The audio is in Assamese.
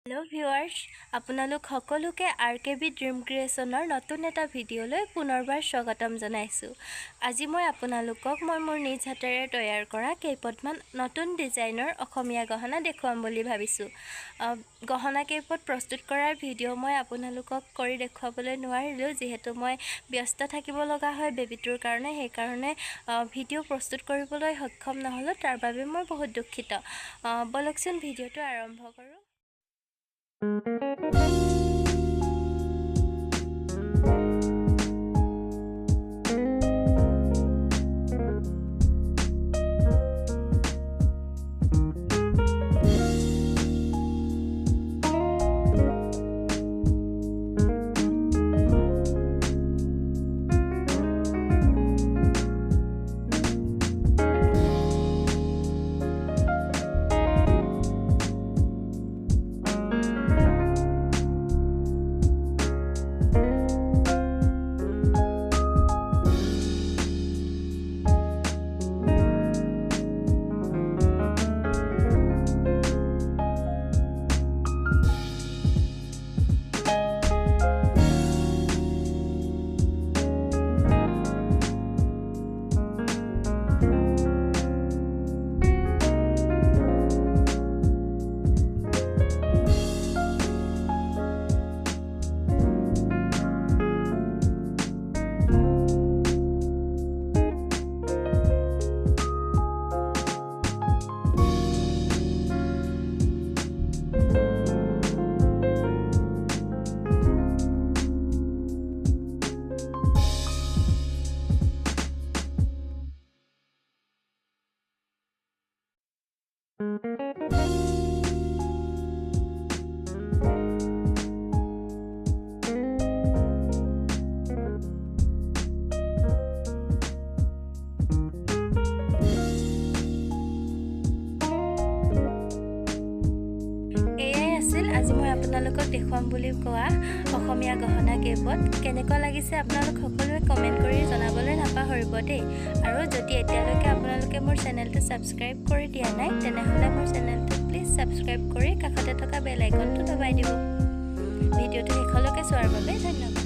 हेलो ভিউয়াৰ্স আপোনালোক সকলোকে আৰকেবি ড্ৰিম ক্ৰিয়েচনৰ নতুন এটা ভিডিঅলৈ পুনৰবাৰ স্বাগতম জনাইছো। আজি মই আপোনালোকক মোৰ নিজ হাতেৰে তৈয়াৰ কৰা কেইপটমান নতুন ডিজাইনৰ অসমীয়া গহনা দেখুৱাম বুলি ভাবিছো। গহনা কেইপট প্ৰস্তুত কৰাৰ ভিডিঅ' মই আপোনালোকক কৰি দেখুৱাবলৈ নোৱাৰিলো যিহেতু মই ব্যস্ত থাকিব লগা হয় বেবিটোৰ কাৰণে সেই কাৰণে ভিডিঅ' প্ৰস্তুত কৰিবলৈ সক্ষম নহলো তাৰ বাবে মই বহুত দুখিত। বলকচোন ভিডিঅ'টো আৰম্ভ কৰো। আজি মই আপোনালোকক দেখুৱাম বুলি কোৱা অসমীয়া গহনা কেইপট কেনেকুৱা লাগিছে আপোনালোক সকলোৱে কমেন্ট কৰি জনাবলৈ নাপাহৰিব দেই। আৰু যদি এতিয়ালৈকে আপোনালোকে মোৰ চেনেলটো সাবস্ক্ৰাইব কৰি দিয়া নাই তেনেহলে মোৰ চেনেলটো প্লিজ সাবস্ক্ৰাইব কৰি কাষতে থকা বেল আইকনটো দবাই দিব। ভিডিঅ'টো শেষলৈকে চোৱাৰ বাবে ধন্যবাদ।